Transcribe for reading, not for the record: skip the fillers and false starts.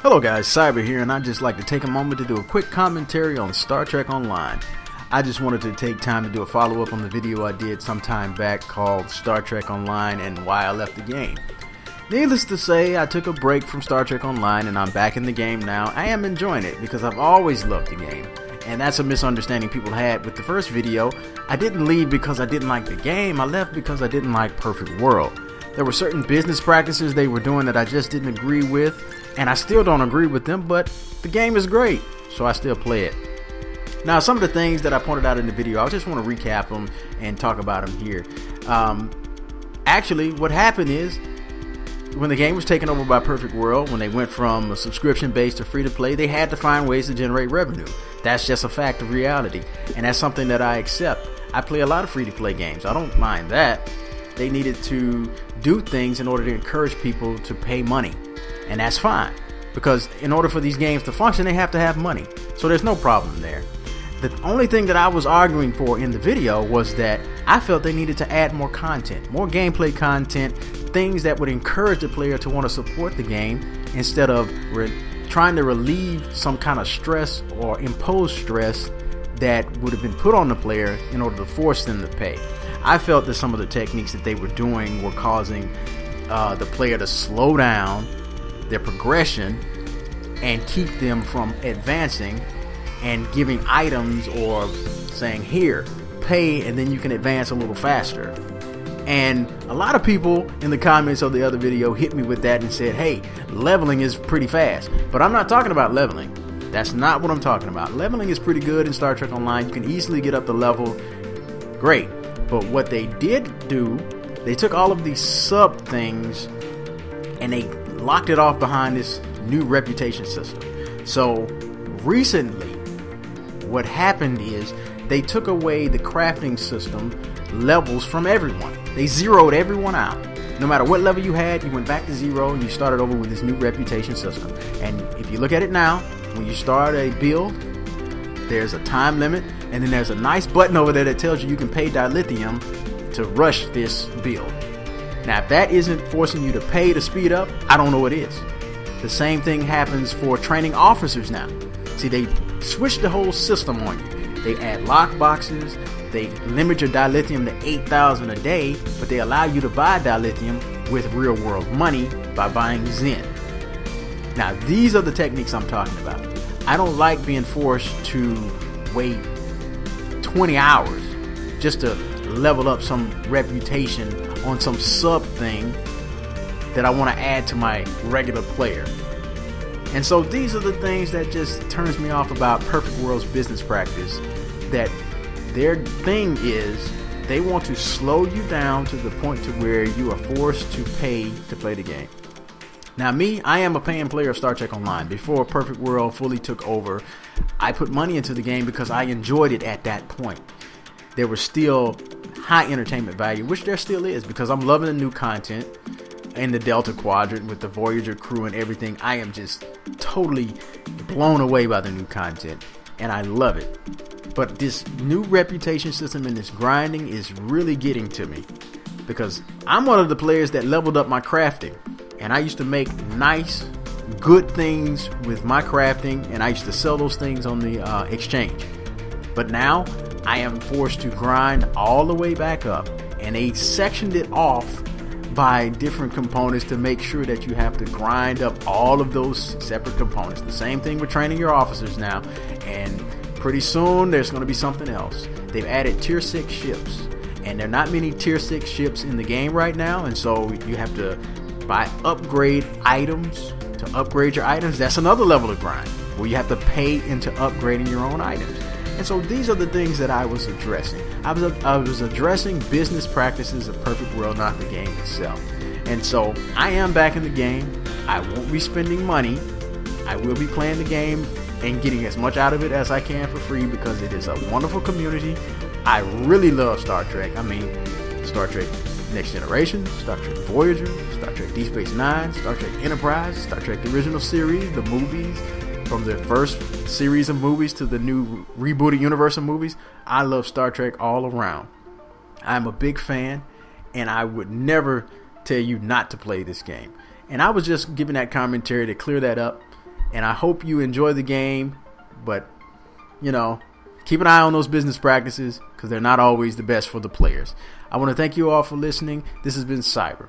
Hello guys, Cyber here, and I'd just like to take a moment to do a quick commentary on Star Trek Online. I just wanted to take time to do a follow-up on the video I did some time back called Star Trek Online and Why I Left the Game. Needless to say, I took a break from Star Trek Online and I'm back in the game now. I am enjoying it because I've always loved the game. And that's a misunderstanding people had with the first video. I didn't leave because I didn't like the game, I left because I didn't like Perfect World. There were certain business practices they were doing that I just didn't agree with, and I still don't agree with them, but the game is great, so I still play it. Now, some of the things that I pointed out in the video, I just want to recap them and talk about them here. Actually, what happened is, when the game was taken over by Perfect World, when they went from a subscription-based to free-to-play, they had to find ways to generate revenue. That's just a fact of reality, and that's something that I accept. I play a lot of free-to-play games. I don't mind that. They needed to do things in order to encourage people to pay money, and that's fine, because in order for these games to function, they have to have money, so there's no problem there. The only thing that I was arguing for in the video was that I felt they needed to add more content, more gameplay content, things that would encourage the player to want to support the game instead of trying to relieve some kind of stress or impose stress that would have been put on the player in order to force them to pay. I felt that some of the techniques that they were doing were causing the player to slow down their progression and keep them from advancing and giving items or saying, here, pay and then you can advance a little faster. And a lot of people in the comments of the other video hit me with that and said, hey, leveling is pretty fast. But I'm not talking about leveling. That's not what I'm talking about. Leveling is pretty good in Star Trek Online. You can easily get up the level. Great. But what they did do, they took all of these sub things and they locked it off behind this new reputation system. So recently, what happened is they took away the crafting system levels from everyone. They zeroed everyone out. No matter what level you had, you went back to zero and you started over with this new reputation system. And if you look at it now, when you start a build, there's a time limit, and then there's a nice button over there that tells you can pay dilithium to rush this build. Now, if that isn't forcing you to pay to speed up, I don't know what is. The same thing happens for training officers now. See, they switched the whole system on you. They add lock boxes, they limit your dilithium to 8,000 a day, but they allow you to buy dilithium with real world money by buying Zen. Now, these are the techniques I'm talking about. I don't like being forced to wait 20 hours just to level up some reputation on some sub thing that I want to add to my regular player. And so these are the things that just turns me off about Perfect World's business practice, that their thing is they want to slow you down to the point to where you are forced to pay to play the game. Now me, I am a paying player of Star Trek Online. Before Perfect World fully took over, I put money into the game because I enjoyed it at that point. There was still high entertainment value, which there still is, because I'm loving the new content in the Delta Quadrant with the Voyager crew and everything. I am just totally blown away by the new content, and I love it. But this new reputation system and this grinding is really getting to me, because I'm one of the players that leveled up my crafting. And I used to make nice, good things with my crafting, and I used to sell those things on the exchange. But now, I am forced to grind all the way back up, and they sectioned it off by different components to make sure that you have to grind up all of those separate components. The same thing with training your officers now, and pretty soon there's going to be something else. They've added tier 6 ships, and there are not many tier 6 ships in the game right now, and so you have to buy upgrade items to upgrade your items. That's another level of grind where you have to pay into upgrading your own items. And so these are the things that I was addressing. I was addressing business practices of Perfect World, not the game itself. And so I am back in the game. I won't be spending money. I will be playing the game and getting as much out of it as I can for free, because it is a wonderful community. I really love Star Trek. I mean, Star Trek Next Generation, Star Trek Voyager, Star Trek Deep Space Nine, Star Trek Enterprise, Star Trek the original series, the movies, from the first series of movies to the new rebooted universe of movies. I love Star Trek all around. I'm a big fan, and I would never tell you not to play this game. And I was just giving that commentary to clear that up And I hope you enjoy the game, but, keep an eye on those business practices because they're not always the best for the players. I want to thank you all for listening. This has been Cyber.